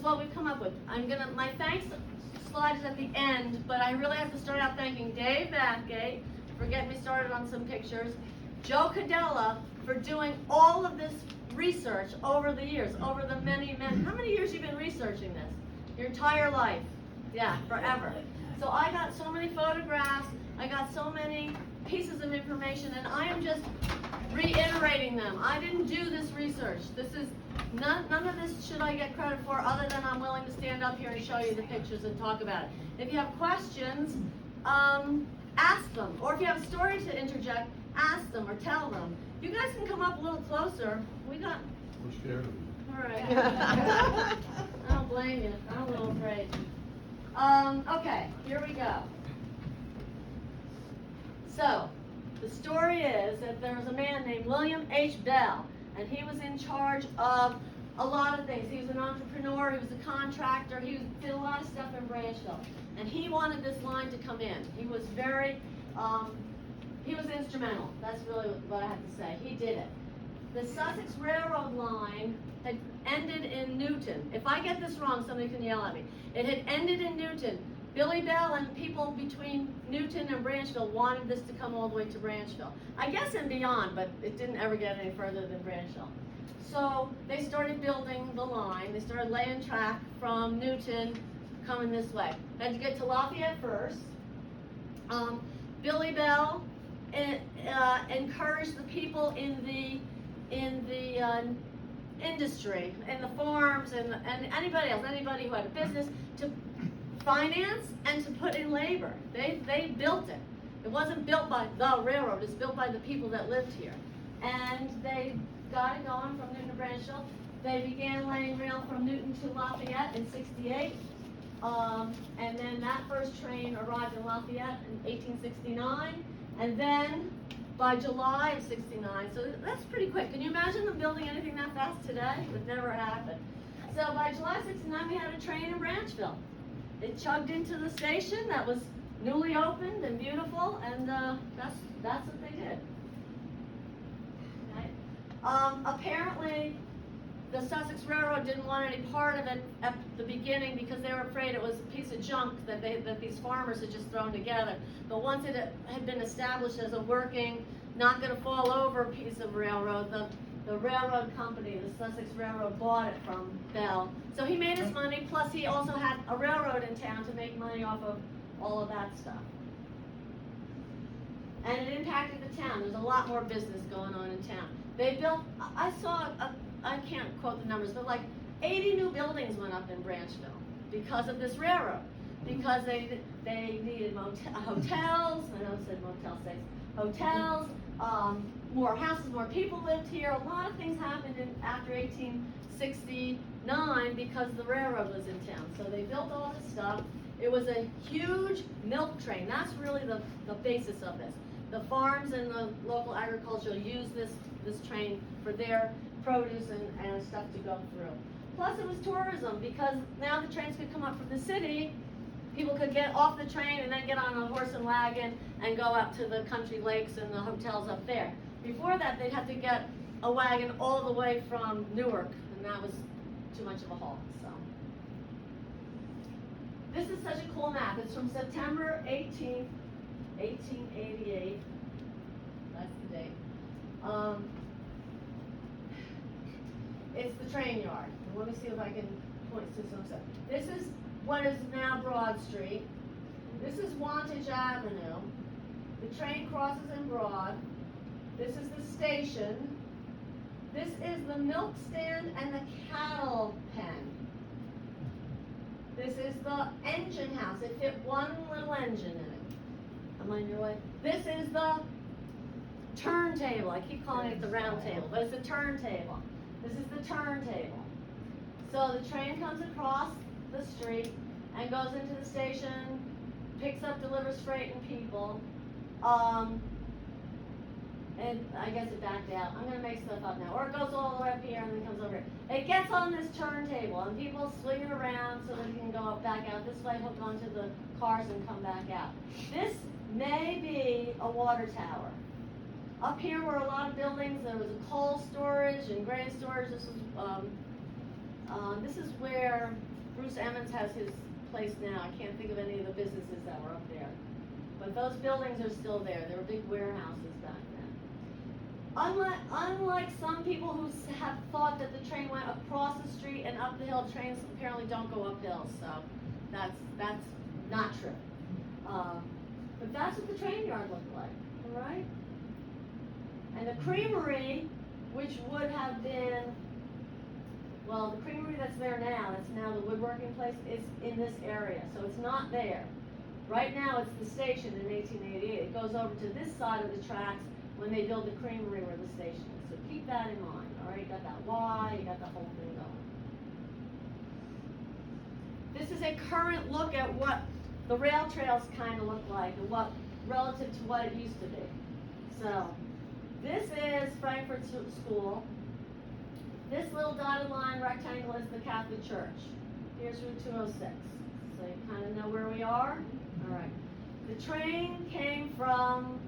what we've come up with. My thanks slide is at the end, but I really have to start out thanking Dave Bathgate for getting me started on some pictures, Joe Cadella for doing all of this research over the years, over the many, how many years you've been researching this? Your entire life. Yeah, forever. So I got so many photographs, I got so many pieces of information, and I am just reiterating them. I didn't do this research. This is none of this should I get credit for, other than I'm willing to stand up here and show you the pictures and talk about it. If you have questions, ask them. Or if you have a story to interject, ask them or tell them. You guys can come up a little closer. We're scared of you. All right. I don't blame you. I'm a little afraid. Okay, here we go. So, the story is that there was a man named William H. Bell, and he was in charge of a lot of things. He was an entrepreneur, he was a contractor, did a lot of stuff in Branchville. And he wanted this line to come in. He was he was instrumental. That's really what I have to say. He did it. The Sussex Railroad line had ended in Newton. If I get this wrong, somebody can yell at me. It had ended in Newton. Billy Bell and people between Newton and Branchville wanted this to come all the way to Branchville. I guess and beyond, but it didn't ever get any further than Branchville. So they started building the line. They started laying track from Newton coming this way. Had to get to Lafayette first. Billy Bell encouraged the people in the industry, in the farms, and anybody else, anybody who had a business, to finance and to put in labor. They built it. It wasn't built by the railroad, it's built by the people that lived here. And they got it going from Newton to Branchville. They began laying rail from Newton to Lafayette in '68. And then that first train arrived in Lafayette in 1869. And then by July of '69, so that's pretty quick. Can you imagine them building anything that fast today? It would never happen. So by July '69, we had a train in Branchville. It chugged into the station that was newly opened and beautiful, and that's what they did. Okay. Apparently, the Sussex Railroad didn't want any part of it at the beginning because they were afraid it was a piece of junk that these farmers had just thrown together. But once it had been established as a working, not going to fall over piece of railroad, the railroad company, the Sussex Railroad, bought it from Bell. So he made his money, plus he also had a railroad in town to make money off of all of that stuff. And it impacted the town. There's a lot more business going on in town. They built, I can't quote the numbers, but like 80 new buildings went up in Branchville because of this railroad. Because they needed hotels, I know I said Motel 6, hotels, more houses, more people lived here. A lot of things happened after 1869 because the railroad was in town. So they built all this stuff. It was a huge milk train. That's really the basis of this. The farms and the local agriculture use this train for their produce and stuff to go through. Plus it was tourism, because now the trains could come up from the city. People could get off the train and then get on a horse and wagon and go up to the country lakes and the hotels up there. Before that, they'd have to get a wagon all the way from Newark, and that was too much of a haul. So this is such a cool map. It's from September 18th, 1888. That's the date. It's the train yard. Let me see if I can point to some stuff. This is what is now Broad Street. This is Wantage Avenue. The train crosses in Broad. This is the station. This is the milk stand and the cattle pen. This is the engine house. It fit one little engine in it. I'm on your way. This is the turntable. I keep calling it the round table, but it's a turntable. This is the turntable. So the train comes across the street and goes into the station, picks up, delivers freight and people. And I guess it backed out. I'm going to make stuff up now. Or it goes all the way up here and then comes over here. It gets on this turntable and people swing it around so that it can go back out this way, hook onto the cars and come back out. This may be a water tower. Up here were a lot of buildings. There was a coal storage and grain storage. This is where Bruce Emmons has his place now. I can't think of any of the businesses that were up there. But those buildings are still there. They were big warehouses back then. Unlike some people who have thought that the train went across the street and up the hill, trains apparently don't go up hills, so that's not true. But that's what the train yard looked like, all right? And the creamery, which would have been, well, the creamery that's there now, that's now the woodworking place, is in this area, so it's not there. Right now, it's the station in 1888. It goes over to this side of the tracks when they build the creamery where the station is. So keep that in mind, all right? You got that Y, you got the whole thing going. This is a current look at what the rail trails kind of look like and what relative to what it used to be. So this is Frankfurt School. This little dotted line rectangle is the Catholic Church. Here's Route 206. So you kind of know where we are. All right. The train came from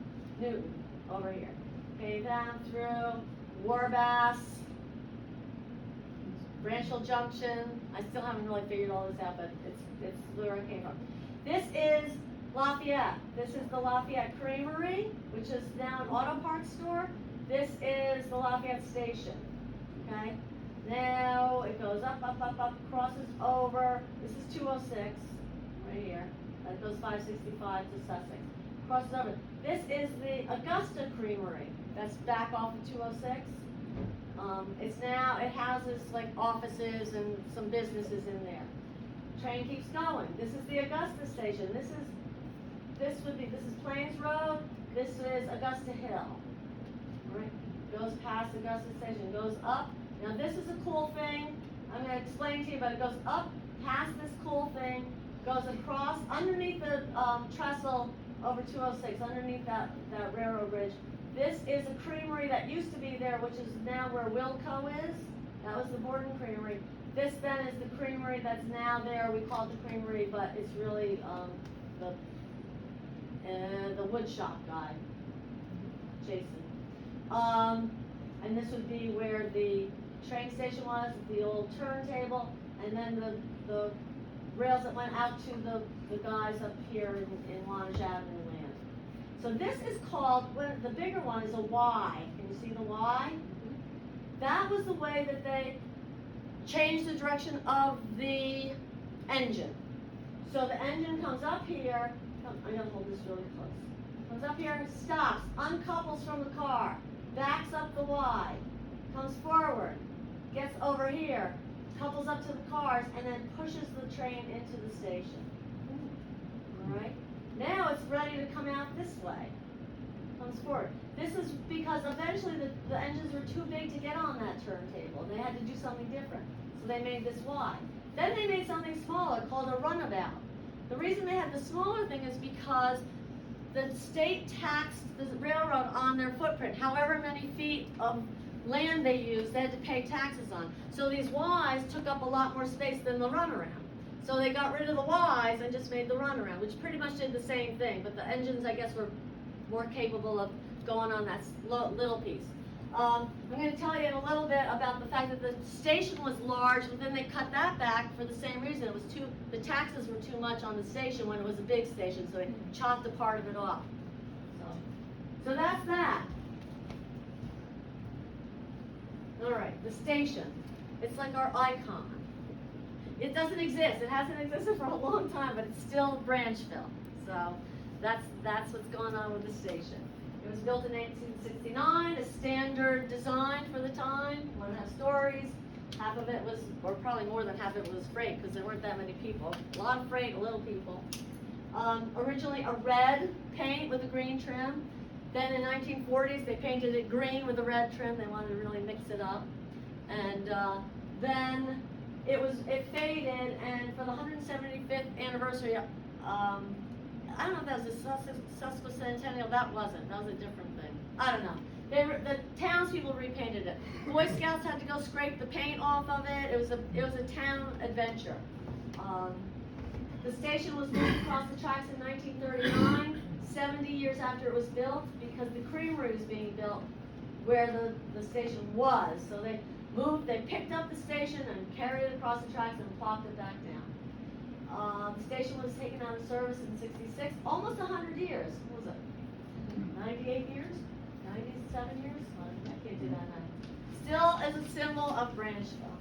Newton over here. Came down through Warbass, Branchville Junction. I still haven't really figured all this out, but it's where it came from. This is Lafayette. This is the Lafayette Creamery, which is now an auto parts store. This is the Lafayette Station. Okay? Now it goes up, crosses over. This is 206, right here. That goes 565 to Sussex. Crosses over. This is the Augusta Creamery. That's back off of 206. It houses like offices and some businesses in there. Train keeps going. This is the Augusta Station. This is Plains Road. This is Augusta Hill. All right. Goes past Augusta Station. Goes up. Now this is a cool thing. I'm going to explain to you, but it goes up past this cool thing, goes across underneath the trestle over 206, underneath that railroad bridge. This is a creamery that used to be there, which is now where Wilco is. That was the Borden Creamery. This then is the creamery that's now there. We call it the creamery, but it's really the wood shop guy, Jason. And this would be where the train station was, the old turntable, and then the rails that went out to the guys up here in Wantage Avenue land. So this is called, the bigger one is a Y. Can you see the Y? That was the way that they changed the direction of the engine. So the engine comes up here, I'm going to hold this really close. Comes up here, stops, uncouples from the car, backs up the Y, comes forward, gets over here, couples up to the cars, and then pushes the train into the station. All right? Now it's ready to come out this way. Comes forward. This is because eventually the engines were too big to get on that turntable. They had to do something different. So they made this Y. Then they made something smaller called a runabout. The reason they had the smaller thing is because the state taxed the railroad on their footprint. However many feet of land they used, they had to pay taxes on. So these Ys took up a lot more space than the runaround. So they got rid of the Ys and just made the runaround, which pretty much did the same thing, but the engines, I guess, were more capable of going on that little piece. I'm going to tell you in a little bit about the fact that the station was large, but then they cut that back for the same reason. It was the taxes were too much on the station when it was a big station, so they chopped a part of it off. So that's that. All right, the station. It's like our icon. It doesn't exist. It hasn't existed for a long time, but it's still Branchville. So that's what's going on with the station. It was built in 1869, a standard design for the time, 1.5 stories. Half of it was, or probably more than half of it was freight, because there weren't that many people. A lot of freight, a little people. Originally a red paint with a green trim. Then in 1940s, they painted it green with a red trim. They wanted to really mix it up. And then it faded, and for the 175th anniversary, I don't know if that was a sesquicentennial. That wasn't. That was a different thing. I don't know. The townspeople repainted it. Boy Scouts had to go scrape the paint off of it. It was a town adventure. The station was moved across the tracks in 1939, 70 years after it was built, because the creamery was being built where the station was. So they they picked up the station and carried it across the tracks and plopped it back down. The station was taken out of service in '66, almost 100 years. What was it? 98 years? 97 years? I can't do that now. Still is a symbol of Branchville.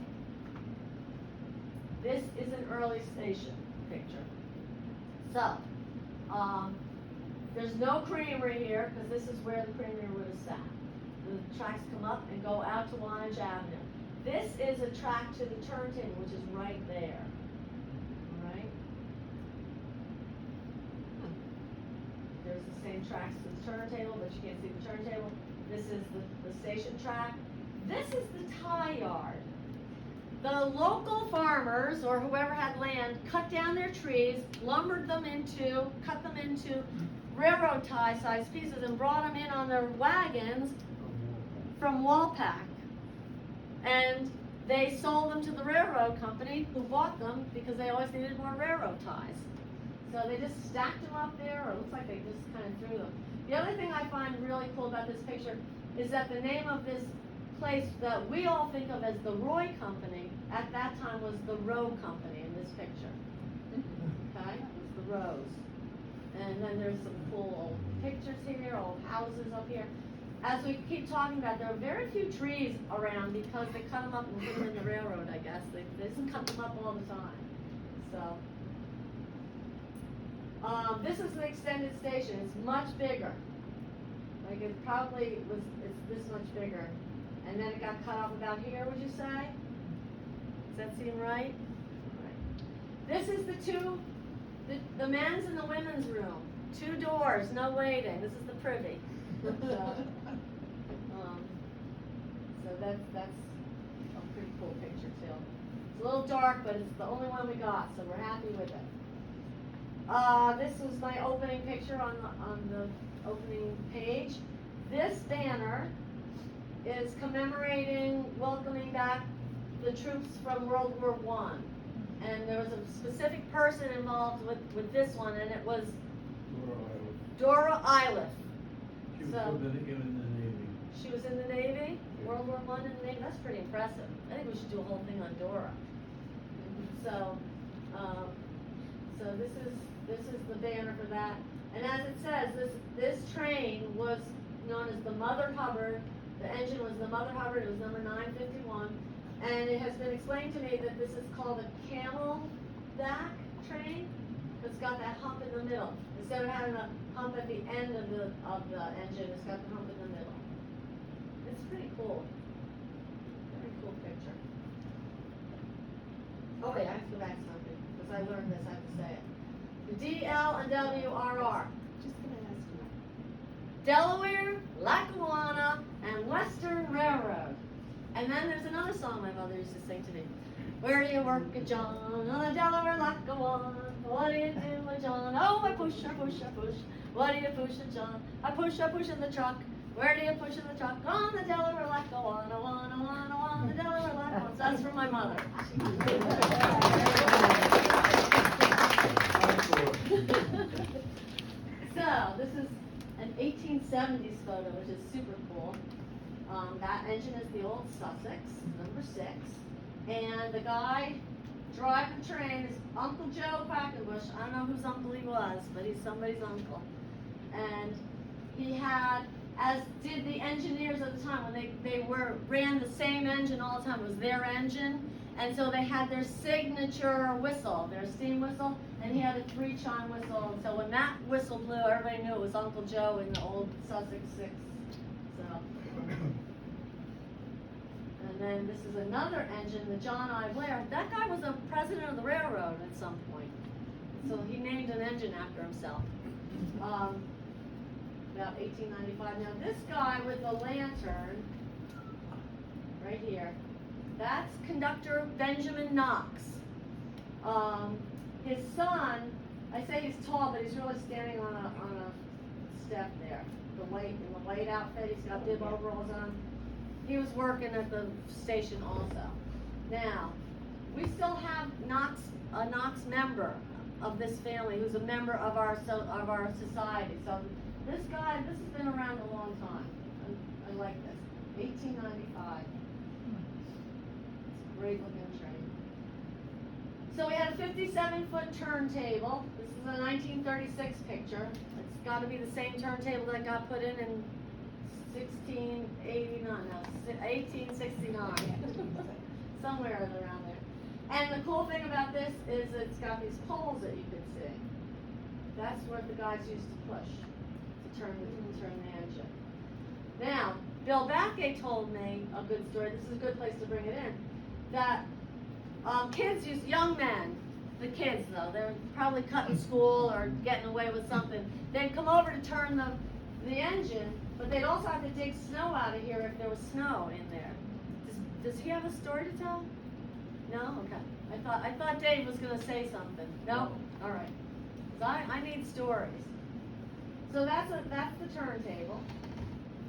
This is an early station picture. So, there's no creamery here, because this is where the creamery would have sat. The tracks come up and go out to Wantage Avenue. This is a track to the turntable, which is right there. All right? There's the same tracks to the turntable, but you can't see the turntable. This is the station track. This is the tie yard. The local farmers, or whoever had land, cut down their trees, cut them into railroad tie sized pieces and brought them in on their wagons from Walpack. And they sold them to the railroad company, who bought them because they always needed more railroad ties. So they just stacked them up there, or it looks like they just kind of threw them. The other thing I find really cool about this picture is that the name of this place that we all think of as the Roy Company, at that time was the Rowe Company in this picture. Okay? It's the Rows. And then there's some cool old pictures here, old houses up here. As we keep talking about, there are very few trees around because they cut them up and put them in the railroad, I guess. They just cut them up all the time. So, this is an extended station. It's much bigger. Like it's this much bigger. And then it got cut off about here, would you say? Does that seem right? Right. This is the men's and the women's room. 2 doors, no waiting. This is the privy. So that's a pretty cool picture too. It's a little dark, but it's the only one we got, so we're happy with it. This was my opening picture on the opening page. This banner is commemorating welcoming back the troops from World War I. And there was a specific person involved with this one, and it was Dora Iliff. She was in the Navy. She was in the Navy? World War I in the Navy? That's pretty impressive. I think we should do a whole thing on Dora. So this is the banner for that. And as it says, this train was known as the Mother Hubbard. The engine was the Mother Hubbard. It was number 951. And it has been explained to me that this is called a camelback train. It's got that hump in the middle. Instead of having a hump at the end of the engine, it's got the hump in the middle. It's pretty cool. Very cool picture. Oh wait, I have to go back to something because I learned this. I have to say it. The DL and WRR. Just gonna ask you. Delaware, Lackawanna, and Western Railroad. And then there's another song my mother used to sing to me. Where do you work at, John? On the Delaware, Lackawanna. What do you do, John? Oh, I push, I push, I push. What do you push, John? I push in the truck. Where do you push in the truck? On the Delaware, Lackawanna, wanna, the Delaware, Lackawanna. So that's from my mother. So this is an 1870s photo, which is super cool. That engine is the old Sussex, number 6. And the guy driving the train is Uncle Joe Quackenbush. I don't know whose uncle he was, but he's somebody's uncle. And he had, as did the engineers at the time, when they ran the same engine all the time, it was their engine. And so they had their signature whistle, their steam whistle, and he had a 3-chime whistle. And so when that whistle blew, everybody knew it was Uncle Joe in the old Sussex 6. So. And then this is another engine, the John I. Blair. That guy was a president of the railroad at some point. So he named an engine after himself. About 1895. Now this guy with the lantern, right here, that's conductor Benjamin Knox. His son, I say he's tall, but he's really standing on a step there. In the white outfit, he's got bib overalls on. He was working at the station also. Now, we still have a Knox member of this family who's a member of our society. So this has been around a long time. I like this. 1895. Great looking train. So we had a 57-foot turntable. This is a 1936 picture. It's got to be the same turntable that got put in 1689, no, 1869. Somewhere around there. And the cool thing about this is it's got these poles that you can see. That's what the guys used to push to turn the engine. Now, Bill Backgate told me a good story. This is a good place to bring it in. That young men, the kids though, they're probably cutting school or getting away with something. They'd come over to turn the engine, but they'd also have to dig snow out of here if there was snow in there. Does he have a story to tell? No? Okay. I thought Dave was gonna say something. No? All right. 'Cause I need stories. So that's the turntable.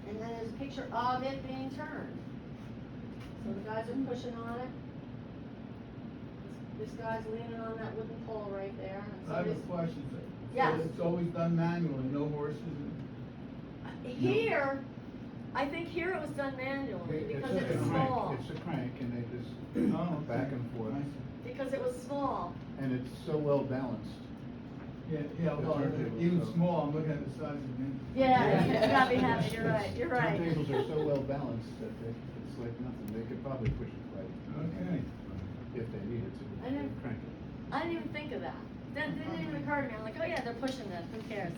And then there's a picture of it being turned. So the guys are pushing on it. This guy's leaning on that wooden pole right there. And so I have a this- question. Yes. So it's always done manually, no horses? Here, I think here it was done manually because it was small. It's a crank and they just Oh, back and forth. I see. Because it was small. And it's so well balanced. Yeah, The well, turntable, even so- small, I'm looking at the size of it. Yeah, you gotta be happy. You're right. Turntables are so well balanced that it's like nothing. They could probably push it quite. Okay. If they needed to, I know. crank it. I didn't even think of that. That didn't even occur to me. I'm like, oh yeah, they're pushing this. Who cares?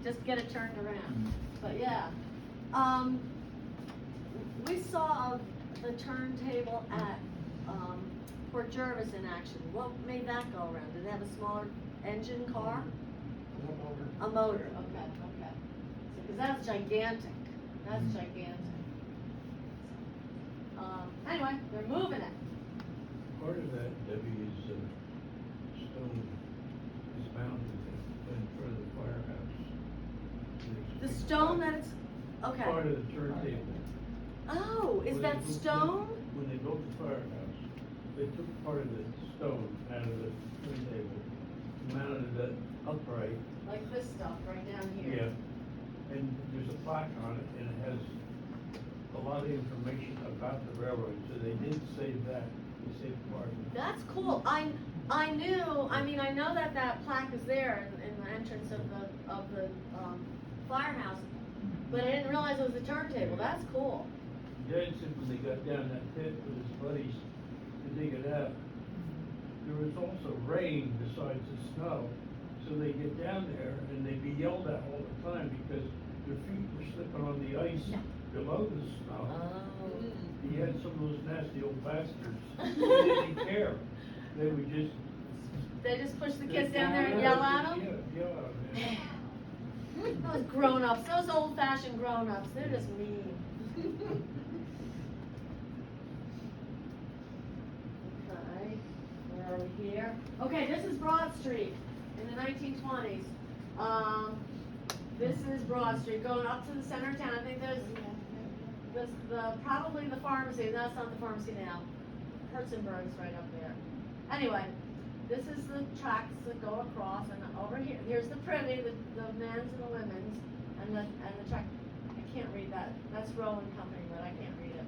Just get it turned around. But yeah, we saw the turntable at Port Jervis in action. What made that go around? Did it have a smaller engine car? A motor. Okay. So, because that's gigantic. That's gigantic. Anyway, they're moving it. Part of that, Debbie, is stone is mounted in front of the firehouse. The stone that it's okay. Part of the turntable. Oh, is When that they- stone? When they built the firehouse, they took part of the stone out of the turntable, mounted it upright. Like this stuff right down here. Yeah, and there's a plaque on it, and it has a lot of information about the railroad, so they did save that, they saved part of it. That's cool. I know that plaque is there in the entrance of the firehouse, but I didn't realize it was a turntable. That's cool. Dad said when they got down that pit with his buddies to dig it out, there was also rain besides the snow. So they get down there and they'd be yelled at all the time because their feet were slipping on the ice below the snow. Oh. He had some of those nasty old bastards. They didn't care. They would just. They just push the kids down there and yell at them? Yeah, yell at them. Those grown-ups, those old-fashioned grown-ups, they're just mean. Okay, where are we here? Okay, this is Broad Street in the 1920s. This is Broad Street going up to the center of town. I think there's probably the pharmacy. No, it's not the pharmacy now. Herzenberg's right up there. Anyway, this is the tracks that go across, and over here, here's the Privy, the men's and the women's, and the track. I can't read that. That's Rowan Company, but I can't read it.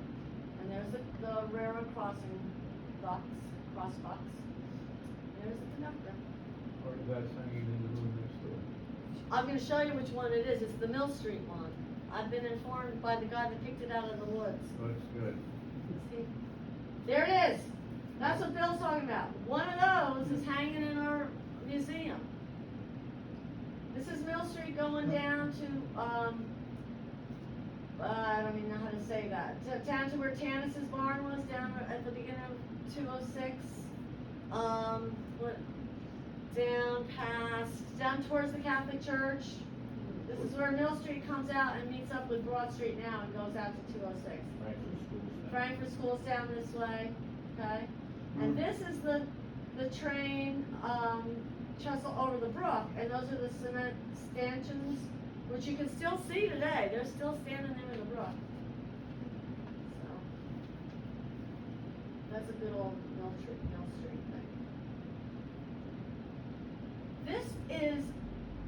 And there's the railroad crossing cross box. There's the conductor. Part of that's hanging in the room next door. I'm going to show you which one it is. It's the Mill Street one. I've been informed by the guy that picked it out of the woods. Oh, that's good. See? There it is. That's what Bill's talking about. One of those is hanging in our museum. This is Mill Street going down to, I don't even know how to say that. Down to where Tanis's barn was, down at the beginning of 206. Down towards the Catholic Church. This is where Mill Street comes out and meets up with Broad Street now and goes out to 206. Frankfurt School's down this way, okay? And this is the train, trestle over the brook, and those are the cement stanchions, which you can still see today. They're still standing there in the brook. So, that's a good old Mill Street thing. This is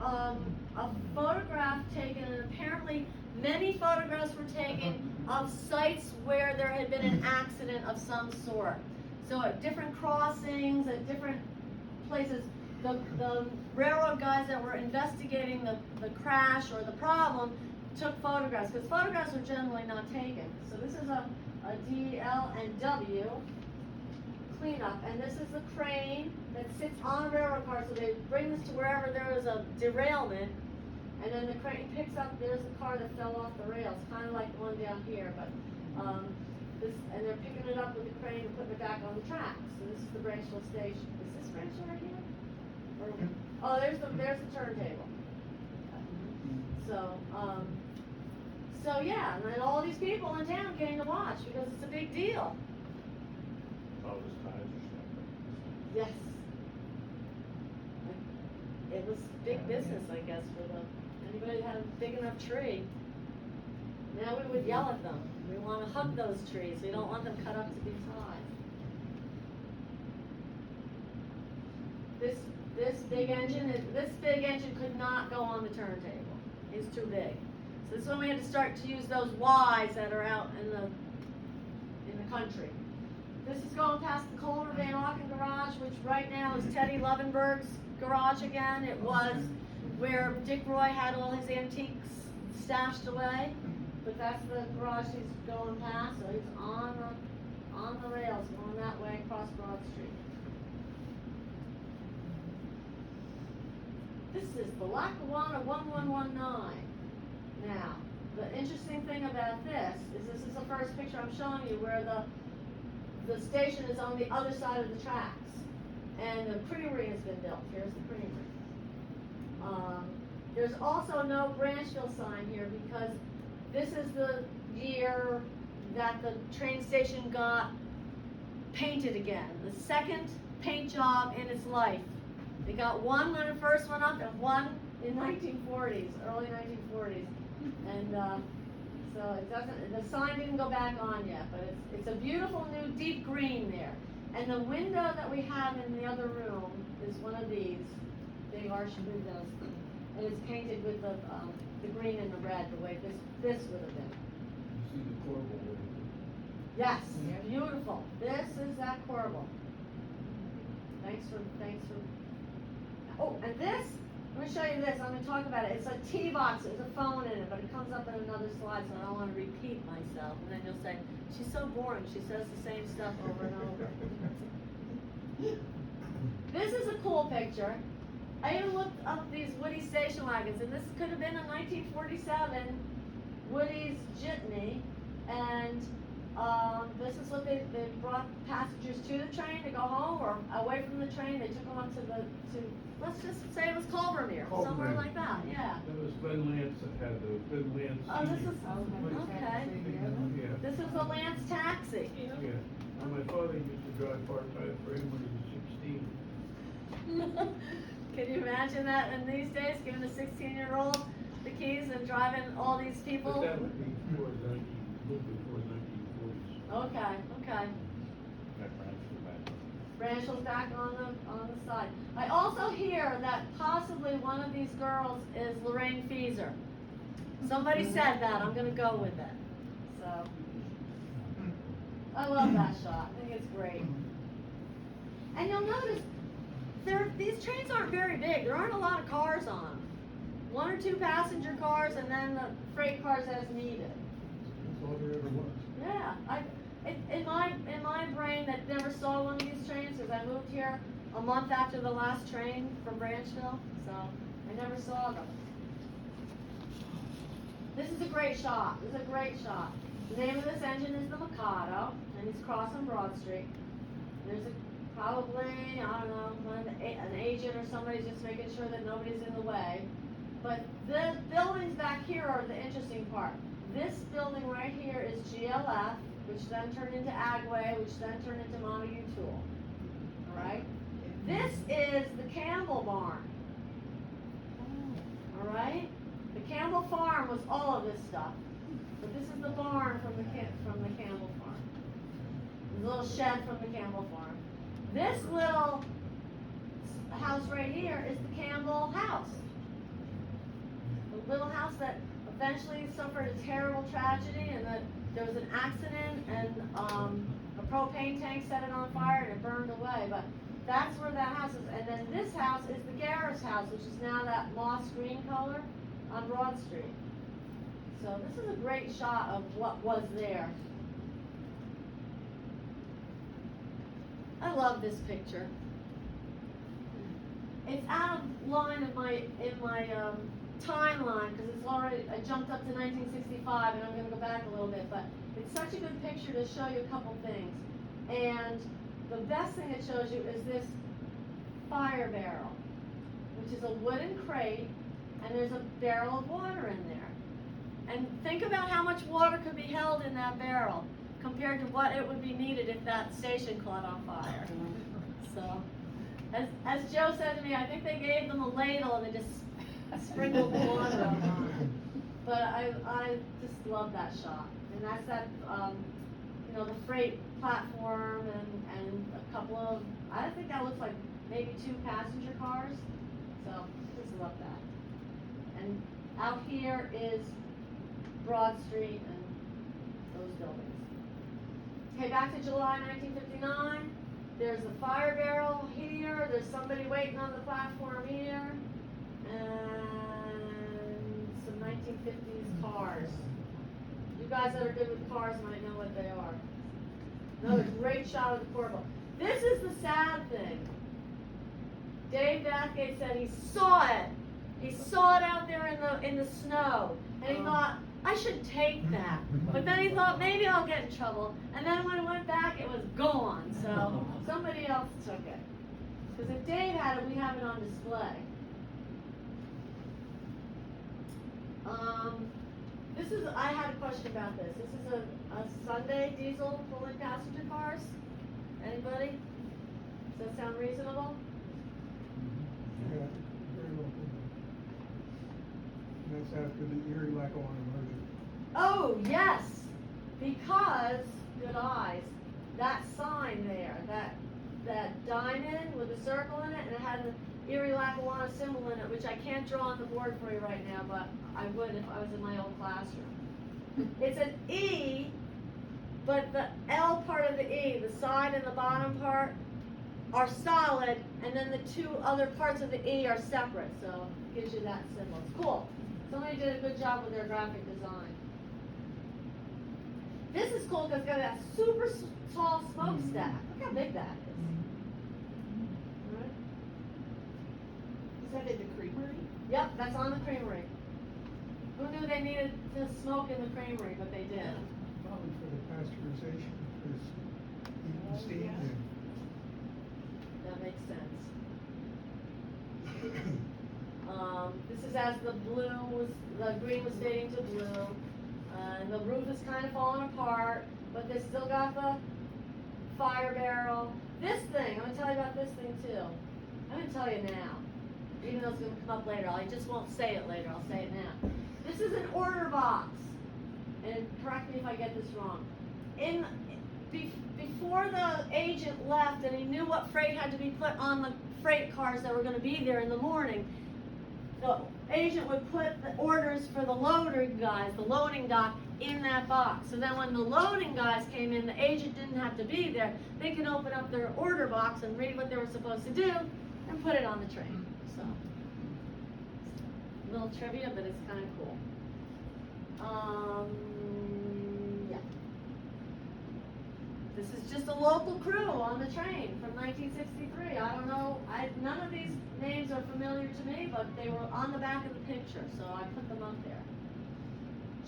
a photograph taken, and apparently many photographs were taken of sites where there had been an accident of some sort. So at different crossings, at different places, the railroad guys that were investigating the crash or the problem took photographs, because photographs are generally not taken. So this is a D, L, and W cleanup, and this is the crane that sits on a railroad car, so they bring this to wherever there is a derailment, and then the crane picks up, there's the car that fell off the rails, kind of like the one down here, but, and they're picking it up with the crane and putting it back on the tracks. So this is the Branchville station. Is this Branchville right here? Oh, there's the turntable. So, so yeah, and then all these people in town came to watch because it's a big deal. All those ties or something. Yes. It was big business, I guess, for anybody that had a big enough tree. Now we would yell at them. We want to hug those trees. We don't want them cut up to be ties. This big engine could not go on the turntable. It's too big. So this is when we had to start to use those Ys that are out in the country. This is going past the Kohler Van Auken garage, which right now is Teddy Levenberg's garage again. It was where Dick Roy had all his antiques stashed away. But that's the garage he's going past, so he's on the rails, going that way across Broad Street. This is the Lackawanna 1119. Now, the interesting thing about this is the first picture I'm showing you where the station is on the other side of the tracks. And the creamery has been built. Here's the creamery. There's also no Branchville sign here because this is the year that the train station got painted again. The second paint job in its life. They got one when it first went up and one in 1940s, early 1940s. And so it doesn't, the sign didn't go back on yet, but it's a beautiful new deep green there. And the window that we have in the other room is one of these big arched windows. And it's painted with the green and the red, the way this would have been. You see the corbel there. Yes, beautiful. This is that corbel. Thanks for. Oh, and this, let me show you this. I'm going to talk about it. It's a tea box. There's a phone in it, but it comes up in another slide, so I don't want to repeat myself. And then you'll say, she's so boring. She says the same stuff over and over. This is a cool picture. I even looked up these Woody station wagons, and this could have been a 1947 Woody's jitney, and this is what they brought passengers to the train to go home or away from the train. They took them up to let's just say it was Culvermere, somewhere Culvermere. like that, yeah. That was Glenn Lance that had the Glenn Lance. Oh, this is, okay. okay. Yeah. This is a Lance taxi. Yeah. And my father used to drive part-time for him when he was 16. Can you imagine that in these days, giving a 16-year-old the keys and driving all these people? But that would be before a little before 1940s. Okay. That Branchville back. Branchville's back on the side. I also hear that possibly one of these girls is Lorraine Feeser. Somebody said that. I'm going to go with it. So, I love that shot. I think it's great. And you'll notice these trains aren't very big. There aren't a lot of cars on them. 1 or 2 passenger cars, and then the freight cars as needed. That's all there ever was. Yeah, in my brain that never saw one of these trains because I moved here a month after the last train from Branchville, so I never saw them. This is a great shot. The name of this engine is the Mikado, and he's crossing Broad Street. There's probably, I don't know, an agent or somebody just making sure that nobody's in the way. But the buildings back here are the interesting part. This building right here is GLF, which then turned into Agway, which then turned into Montague Tool. All right? This is the Campbell barn. All right? The Campbell farm was all of this stuff. But this is the barn from the Campbell farm. The little shed from the Campbell farm. This little house right here is the Campbell house. The little house that eventually suffered a terrible tragedy and that there was an accident and a propane tank set it on fire and it burned away, but that's where that house is. And then this house is the Garris house, which is now that moss green color on Broad Street. So this is a great shot of what was there. I love this picture. It's out of line in my timeline because it's already, I jumped up to 1965 and I'm going to go back a little bit, but it's such a good picture to show you a couple things. And the best thing it shows you is this fire barrel, which is a wooden crate, and there's a barrel of water in there. And think about how much water could be held in that barrel compared to what it would be needed if that station caught on fire. So, as Joe said to me, I think they gave them a ladle and they just sprinkled the water on it. But I just love that shot. And that's that, you know, the freight platform and a couple of, I think that looks like maybe 2 passenger cars. So, just love that. And out here is Broad Street and those buildings. Okay, back to July 1959. There's the fire barrel here. There's somebody waiting on the platform here. And some 1950s cars. You guys that are good with cars might know what they are. Another great shot of the Corvette. This is the sad thing. Dave Bathgate said he saw it. He saw it out there in the snow, and he thought, I should take that. But then he thought, maybe I'll get in trouble. And then when it went back, it was gone. So somebody else took it. Because if Dave had it, we have it on display. This is, I had a question about this. This is a Sunday diesel pulling passenger cars. Anybody? Does that sound reasonable? Yeah, very well. And that's after the Erie Lackawanna merger. Oh, yes, because, good eyes, that sign there, that diamond with a circle in it, and it had an Erie Lackawanna symbol in it, which I can't draw on the board for you right now, but I would if I was in my old classroom. It's an E, but the L part of the E, the side and the bottom part, are solid, and then the 2 other parts of the E are separate, so it gives you that symbol. It's cool. Somebody did a good job with their graphic design. This is cool because it's got that super tall smokestack. Look how big that is. Right? Is that in the creamery? Yep, that's on the creamery. Who knew they needed to smoke in the creamery, but they did. Probably for the pasteurization, because heat and steam yeah. and That makes sense. This is as the green was fading to blue. And the roof is kind of falling apart, but they still got the fire barrel. This thing, I'm gonna tell you about this thing too. I'm gonna tell you now, even though it's gonna come up later. I just won't say it later, I'll say it now. This is an order box, and correct me if I get this wrong. Before the agent left and he knew what freight had to be put on the freight cars that were gonna be there in the morning, the agent would put the orders for the loading guys, the loading dock, in that box. So then when the loading guys came in, the agent didn't have to be there. They could open up their order box and read what they were supposed to do and put it on the train. So, a little trivia, but it's kind of cool. Yeah. This is just a local crew on the train from 1963. I don't know, none of these names are familiar to me, but they were on the back of the picture, so I put them up there.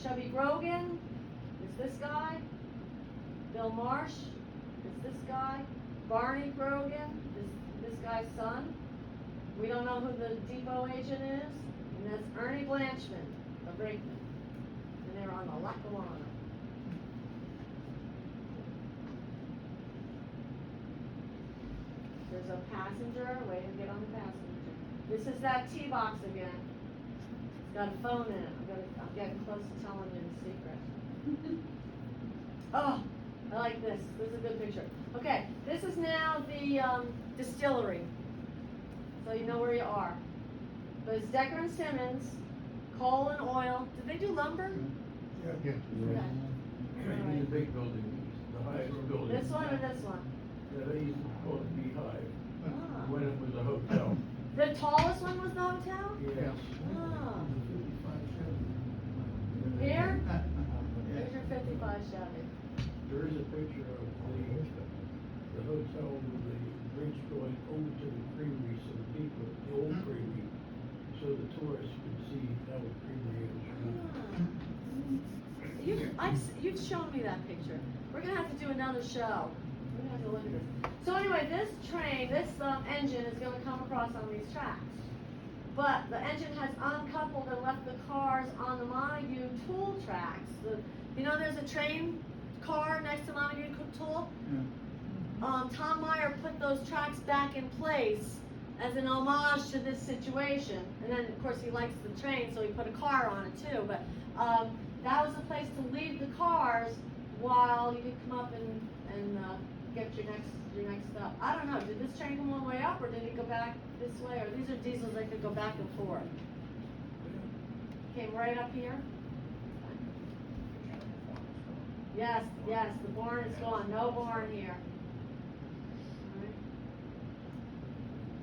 Chubby Grogan is this guy. Bill Marsh is this guy. Barney Grogan is this guy's son. We don't know who the depot agent is, and that's Ernie Blanchman, the brakeman. And they're on the Lackawanna. There's a passenger waiting to get on the passenger. This is that T-box again. It's got a phone in it. I'm getting close to telling you the secret. Oh, I like this. This is a good picture. Okay, this is now the distillery. So you know where you are. But it's Decker and Simmons, coal and oil. Did they do lumber? yeah. Okay. In the big building, the high highest building. This one or this one? Yeah, they used to call it Beehive, Ah. when it was a hotel. The tallest one was the hotel? Yes. Ah. Yeah. Here? Here's your 55 Chevy. There is a picture of the hotel with the bridge going over to the creamery, so the people, the old creamery, so the tourists could see how the creamery is. You've shown me that picture. We're gonna have to do another show. We're gonna have to look at this. So anyway, this train, this engine is gonna come across on these tracks. But the engine has uncoupled and left the cars on the Montague Tool tracks. You know, there's a train car next to Montague Tool? Tom Meyer put those tracks back in place as an homage to this situation. And then, of course, he likes the train, so he put a car on it too. But that was a place to leave the cars while you could come up and get your next stop. I don't know, did this train come all the way up, or did it go back this way? Or these are diesels that could go back and forth? Came right up here? Yes, the barn is gone, no barn here. Alright.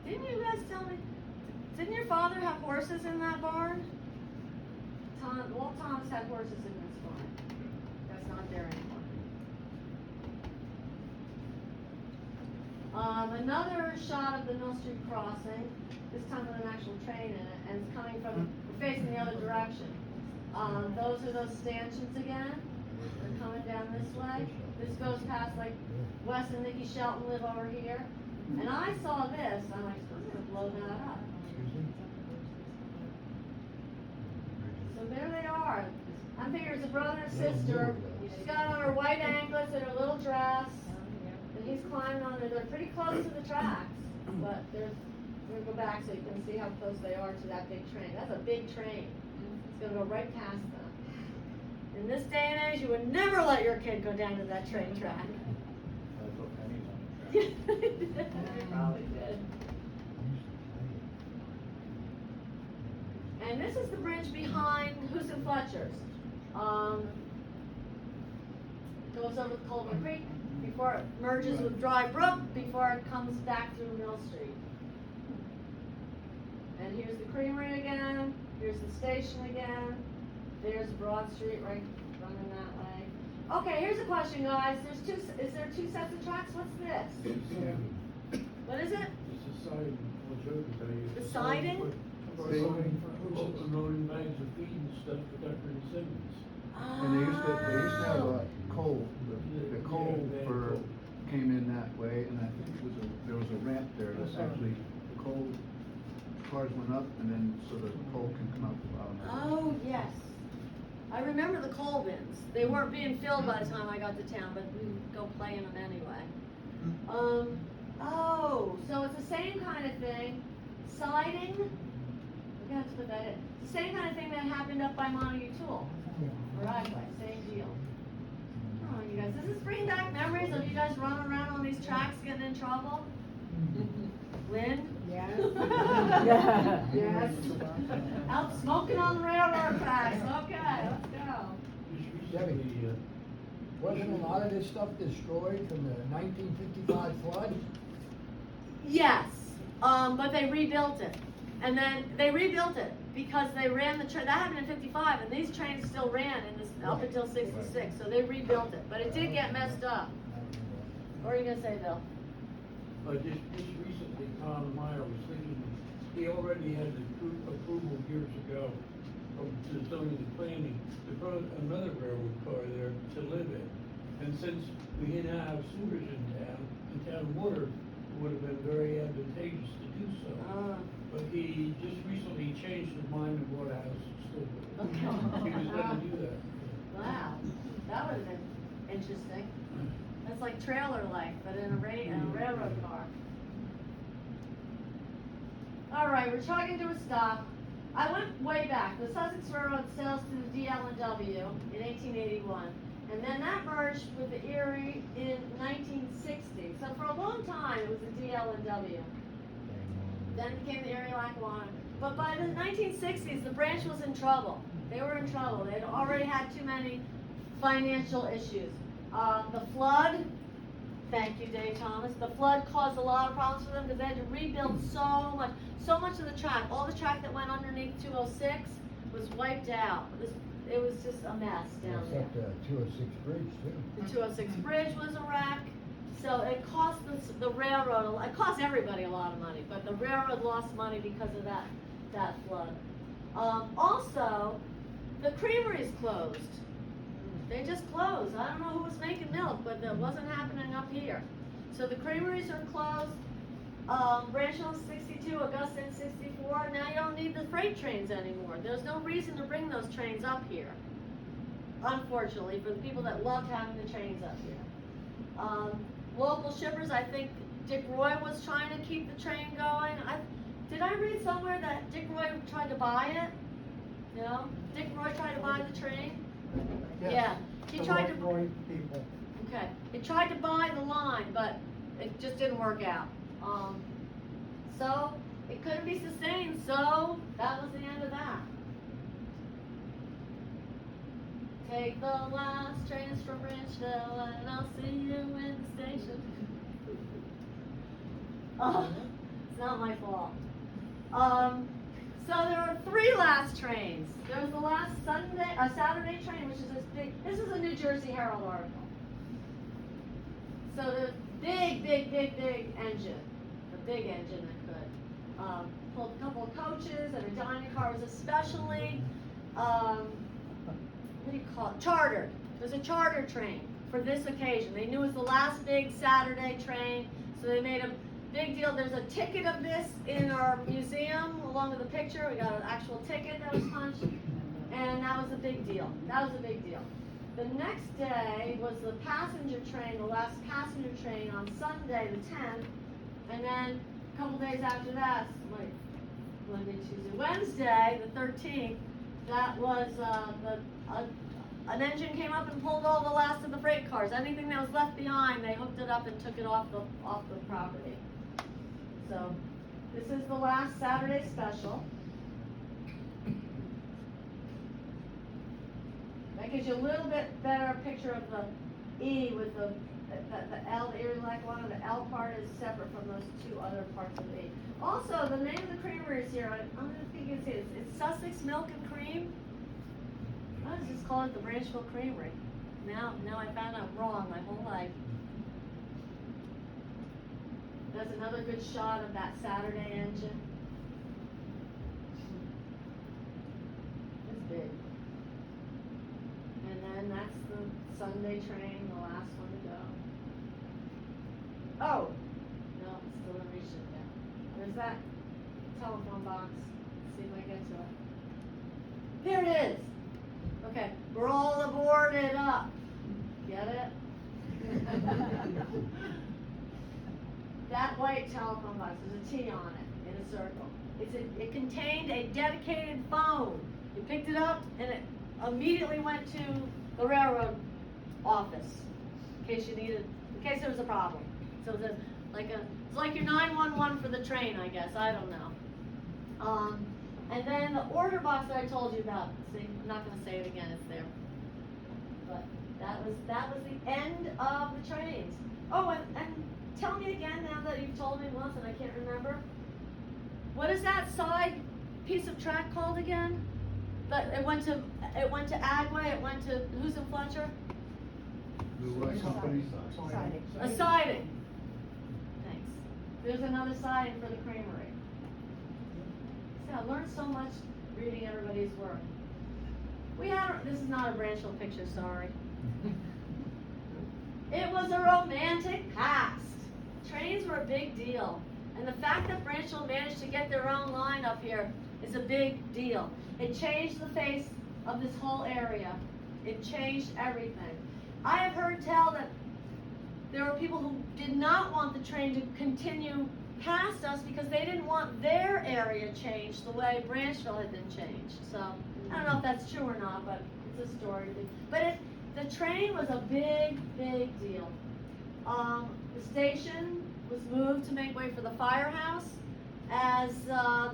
Didn't you guys tell me, didn't your father have horses in that barn? Walt Thomas had horses in this barn. That's not there anymore. Another shot of the Mill Street crossing, this time with an actual train in it, and it's coming from, facing the other direction. Those are those stanchions again. They're coming down this way. This goes past, like, Wes and Nikki Shelton live over here. And I saw this, I'm like, I'm gonna blow that up. So there they are. I figure it's a brother and sister. She's got on her white anklets and her little dress. And he's climbing on there. They're pretty close to the tracks. But we're gonna go back so you can see how close they are to that big train. That's a big train. It's gonna go right past them. In this day and age, you would never let your kid go down to that train track. That's what Penny's on the track. They probably did. And this is the bridge behind Hoos and Fletcher's. Goes over the Culver Creek before it merges with Dry Brook, before it comes back through Mill Street. And here's the creamery again, here's the station again, there's Broad Street right running that way. Okay, here's a question, guys. Is there two sets of tracks? What's this? What is it? It's a siding, I'll show you today. The siding? Loading bags of feed and stuff for Dr. and Simmons. And they used to have a coal, the coal for, came in that way, and I think there was a ramp there that's actually, the coal, cars went up, and then, so the coal can come up. Oh, yes. I remember the coal bins. They weren't being filled by the time I got to town, but we would go play in them anyway. Oh, so it's the same kind of thing. Siding, we're gonna have to put that in. It's the same kind of thing that happened up by Montague Tool. Right, same deal. Oh, you guys, does this bring back memories of you guys running around on these tracks getting in trouble? Lynn? Yes. Yes. Out smoking on the railroad tracks. Okay, let's go. Just recently, Wasn't a lot of this stuff destroyed from the 1955 flood? Yes, but they rebuilt it. And then they rebuilt it because they ran the train, that happened in 55, and these trains still ran in this, up until 66, so they rebuilt it. But it did get messed up. What are you gonna say, Bill? just recently, Tom Meyer was thinking, he already had the approval years ago of the zoning and planning to put another railroad car there to live in. And since we didn't have sewers in town water would have been very advantageous to do so. But he just recently changed his mind and bought a house still. He was gonna do that. Wow, that would have been interesting. That's like trailer life, but in a railroad car. All right, we're chugging to a stop. I went way back. The Sussex Railroad sails to the DL&W in 1881, and then that merged with the Erie in 1960. So for a long time, it was the DL&W. Then it became the Erie Lackawanna. But by the 1960s, the branch was in trouble. They were in trouble. They'd already had too many financial issues. The flood, thank you, Dave Thomas, the flood caused a lot of problems for them because they had to rebuild so much of the track. All the track that went underneath 206 was wiped out. It was just a mess down there. Except the 206 bridge too. The 206 bridge was a wreck, so it cost the railroad, it cost everybody a lot of money, but the railroad lost money because of that flood. Also, the creamery's closed. They just closed. I don't know who was making milk, but that wasn't happening up here. So the creameries are closed. Branchville 62, Augusta 64. Now you don't need the freight trains anymore. There's no reason to bring those trains up here. Unfortunately, for the people that loved having the trains up here. Local shippers, I think Dick Roy was trying to keep the train going. Did I read somewhere that Dick Roy tried to buy it? You know, Dick Roy tried to buy the train? Yeah, he tried to. Roy people. Okay, he tried to buy the line, but it just didn't work out. So it couldn't be sustained, so that was the end of that. Take the last trains from Branchville and I'll see you in the station. It's not my fault. So there were 3 last trains. There was the last Saturday train, which is this big, this is a New Jersey Herald article. So the big engine, the big engine that could. Pulled a couple of coaches and a dining car. It was especially, what do you call it, chartered. It was a charter train for this occasion. They knew it was the last big Saturday train, so they made a big deal. There's a ticket of this in our museum along with a picture. We got an actual ticket that was punched, and that was a big deal. That was a big deal. The next day was the passenger train, the last passenger train on Sunday the 10th, and then a couple days after that, like Monday, Tuesday, Wednesday the 13th, that was an engine came up and pulled all the last of the freight cars. Anything that was left behind, they hooked it up and took it off the property. So this is the last Saturday special. That gives you a little bit better picture of the E with the L, the irregular one, the L part is separate from those 2 other parts of the E. Also, the name of the creamery is here. I don't know if you can see it. It's Sussex Milk and Cream. I was just calling it the Branchville Creamery. Now I found out wrong my whole life. That's another good shot of that Saturday engine. It's big. And then that's the Sunday train, the last one to go. Oh, no, it's still in reach it yet. There's that telephone box. Let's see if I get to it. There it is. Okay, we're all aboarded up. Get it? That white telephone box, there's a T on it in a circle. It contained a dedicated phone. You picked it up and it immediately went to the railroad office in case there was a problem. So it's like your 911 for the train, I guess. I don't know. And then the order box that I told you about. See, I'm not going to say it again. It's there. But that was the end of the trains. Oh, and tell me again now that you've told me once and I can't remember. What is that side piece of track called again? But it went to Agway. It went to who's in Fletcher? The Roy Company. Siding. A siding. Thanks. There's another siding for the creamery. See, I learned so much reading everybody's work. This is not a Branchville picture, sorry. It was a romantic past. Trains were a big deal. And the fact that Branchville managed to get their own line up here is a big deal. It changed the face of this whole area. It changed everything. I have heard tell that there were people who did not want the train to continue past us because they didn't want their area changed the way Branchville had been changed. So, I don't know if that's true or not, but it's a story. But the train was a big, big deal. The station was moved to make way for the firehouse. As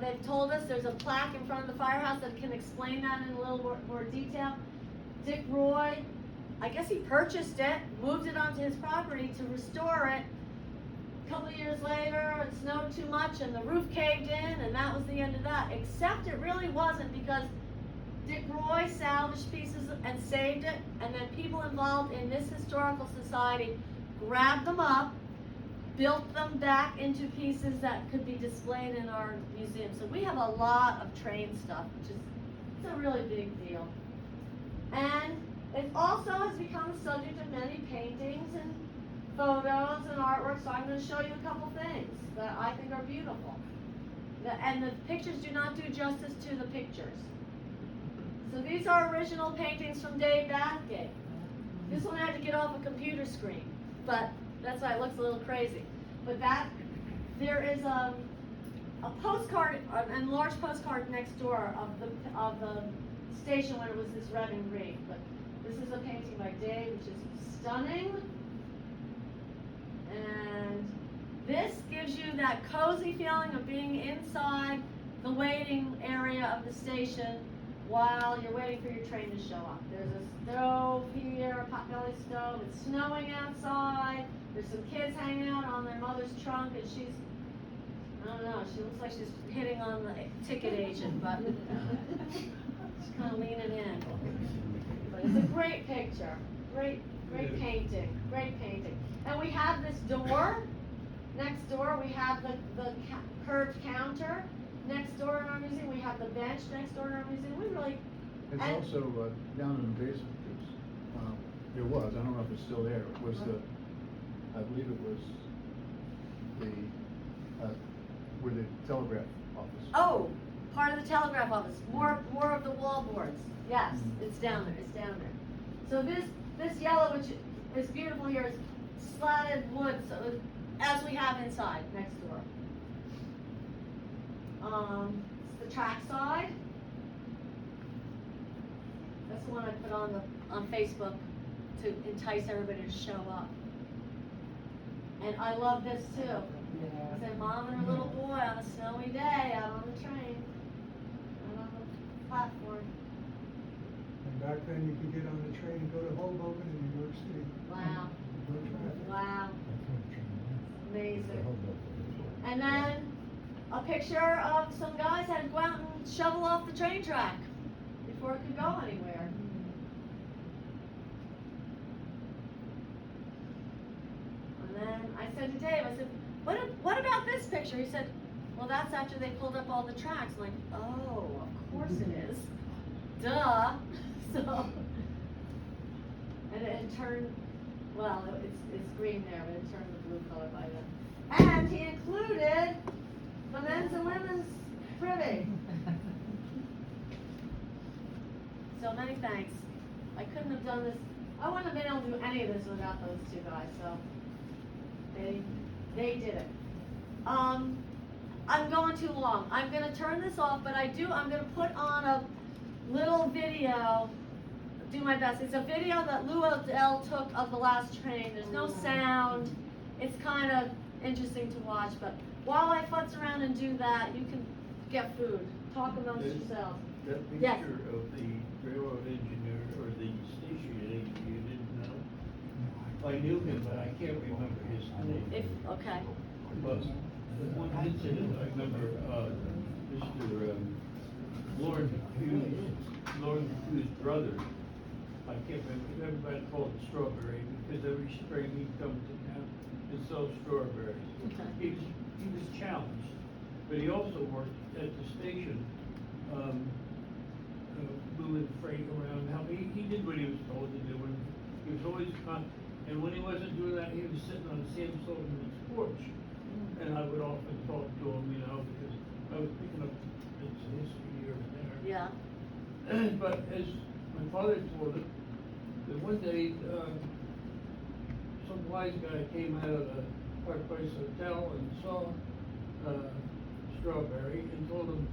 they've told us, there's a plaque in front of the firehouse that can explain that in a little more detail. Dick Roy I guess he purchased it, moved it onto his property to restore it. A couple of years later, it snowed too much and the roof caved in, and that was the end of that. Except it really wasn't, because Dick Roy salvaged pieces and saved it, and then people involved in this historical society grabbed them up, built them back into pieces that could be displayed in our museum. So we have a lot of train stuff, which is, it's a really big deal. And it also has become the subject of many paintings and photos and artwork, so I'm going to show you a couple things that I think are beautiful. And the pictures do not do justice to the pictures. So these are original paintings from Dave Bathgate. This one had to get off a computer screen, but that's why it looks a little crazy. But there is a postcard, an enlarged postcard next door of the station when it was this red and green. But this is a painting by Dave, which is stunning. And this gives you that cozy feeling of being inside the waiting area of the station while you're waiting for your train to show up. There's a stove here, a potbelly stove. It's snowing outside. There's some kids hanging out on their mother's trunk, and she's, I don't know, she looks like she's hitting on the ticket agent, but she's kind of leaning in. But it's a great picture. Great painting. Great painting. And we have this door. Next door, we have the curved counter. Next door in our museum, we have the bench next door in our museum. We really. It's and also, down in the basement, there was, I don't know if it's still there, was I believe it was where the telegraph office. Oh, part of the telegraph office. More of the wall boards. Yes, it's down there. It's down there. So this yellow, which is beautiful here, is slatted wood, so as we have inside next door. It's the track side. That's the one I put on Facebook to entice everybody to show up. And I love this too. It's a mom and her little boy on a snowy day out on the train, out on the platform. And back then you could get on the train and go to Hoboken in New York City. Wow. No traffic. Wow. Amazing. And then a picture of some guys had to go out and shovel off the train track before it could go anywhere. And then I said to Dave, I said, what about this picture? He said, well, that's after they pulled up all the tracks. I'm like, oh, of course it is. Duh. So, and it turned, well, it's green there, but it turned the blue color by then. And he included the men's and women's privy. So many thanks. I couldn't have done this. I wouldn't have been able to do any of this without those two guys. So they did it. I'm going too long. I'm going to turn this off, but I'm going to put on a little video. Do my best. It's a video that Lou Odell took of the last train. There's no sound. It's kind of interesting to watch, but while I futz around and do that, you can get food. Talk amongst yourselves. That Yes. picture of the railroad engineer or the station engineer, you didn't know? I knew him, but I can't remember his name. Okay. But the one incident, I remember, Mr. Lauren Hugh's brother, I can't remember, everybody called him Strawberry, because every spring he'd come to town and sell strawberries. Okay. He was challenged, but he also worked at the station, moving freight around. He did what he was told to do, and he was always and when he wasn't doing that, he was sitting on Sam Sullivan's porch, and I would often talk to him, because I was picking up bits of history here and there. Yeah. But as my father told it, that one day, some wise guy came out of the Park Place Hotel and saw Strawberry and told him,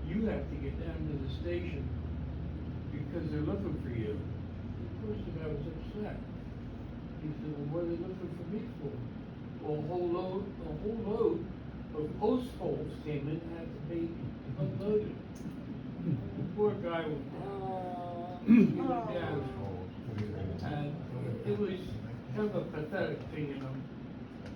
you have to get down to the station because they're looking for you. Of course, the guy was upset. He said, well, what are they looking for me for? Well, a whole load of post holes came in and had to be unloaded. The poor guy went down. He went down. it was kind of a pathetic thing, you know.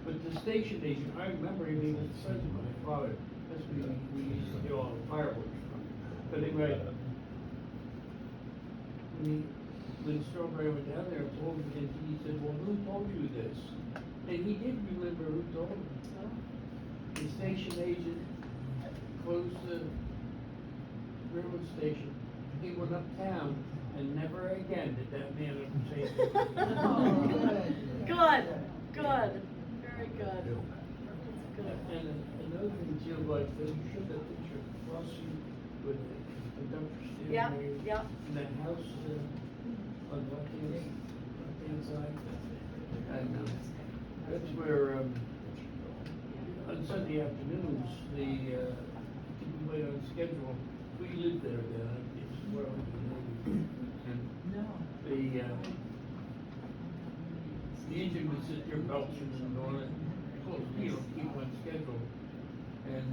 But the station agent, I remember him, he was the son of my father. That's where we used to get all the fireworks from. But anyway, when Strawberry went down there and told him, and he said, well, who told you this? And he did remember who told him. The station agent closed the railroad station. He went uptown and never again did that man ever say anything. Good, good, very good. That's good. And another thing too, like, you showed that picture of Flossie with the dumpster standing Yep, there. yep. And that house, on the left-hand side. And, that's where, on Sunday afternoons, the, keep wait on schedule, we lived there then, it's where I was in the Navy. And the engine would sit there belching and on it, close, you know, keep on schedule. And,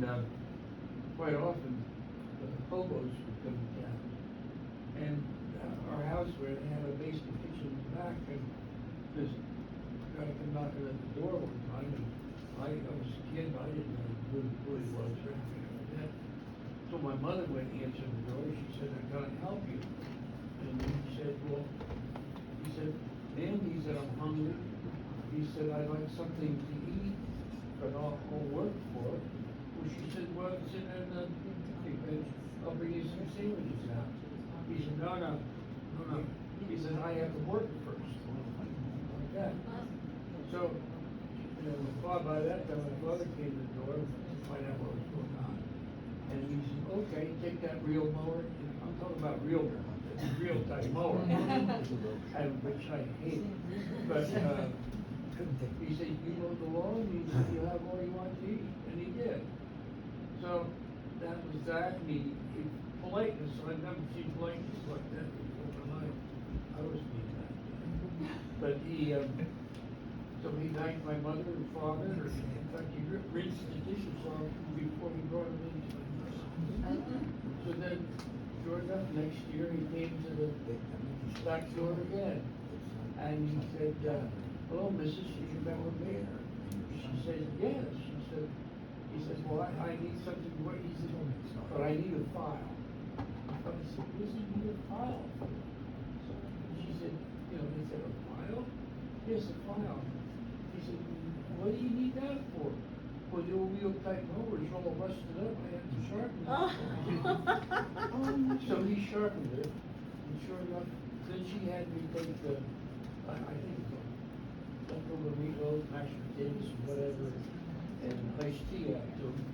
quite often, the hobos would come down. And, our house where they had a basement kitchen in the back, and this guy come knocking at the door one time, and I was a kid, I didn't know who he was or anything like that. So my mother went and answered the door, she said, I'm gonna help you. And he said, well, he said, ma'am, he said, I'm hungry. He said, I'd like something to eat, but I'll work for it. Well, she said, well, sit in the, I'll bring you some sandwiches out. He said, no. He said, I have to work first. Like that. So, you know, by that time, my brother came to the door to find out what was going on. And he said, okay, take that real mower. And I'm talking about real type mower. And which I hate. But, he said, you mow the lawn, he said, you have all you want to eat. And he did. So, that was that. And he politeness, so I've never seen politeness like that before in my life. I was being that. But he, so he thanked my mother and father, or in fact, he rinsed the dishes off before he brought them into the house. So then, sure enough, next year, he came to the back door again. And he said, hello, missus, do you remember me? She said, yes. He said, well, I need something, he said, but I need a file. I said, what does he need a file for? She said, you know, he said, a file? Yes, a file. He said, what do you need that for? Well, the old wheel type mower is all rusted up, I have to sharpen it. So he sharpened it, and sure enough, then she had me take the, I think it's leftover meatloaf, mashed potatoes, whatever, and iced tea out to him.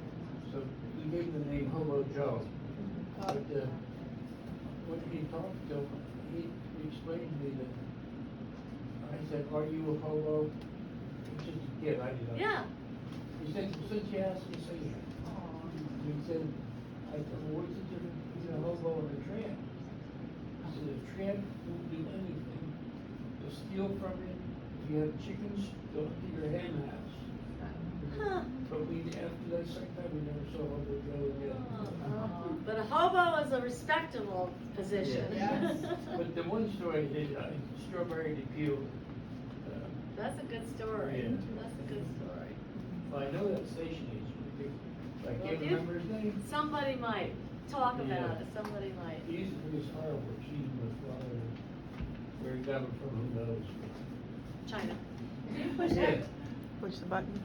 So we gave him the name Hobo Joe. But, when he talked to him, he explained to me that, I said, are you a hobo? He's just a kid, I didn't know. Yeah. He said, well, since you asked me, say yeah. He said, I said, well, what's the difference between a hobo and a tramp? He said, a tramp won't do anything. They'll steal from you. If you have chickens, they'll to your hen house. Huh. But after that second time, we never saw Hobo Joe again. But a hobo is a respectable position. Yeah. Yes. But the one story, Strawberry to Peel. That's a good story. Yeah. That's a good story. I know that station agent. I Well, can't if you- remember his name. Somebody might talk about Yeah. it, somebody might. He used to bring his fireworks, he was father, where he got them from, who knows? China. Push Yeah. Push the button.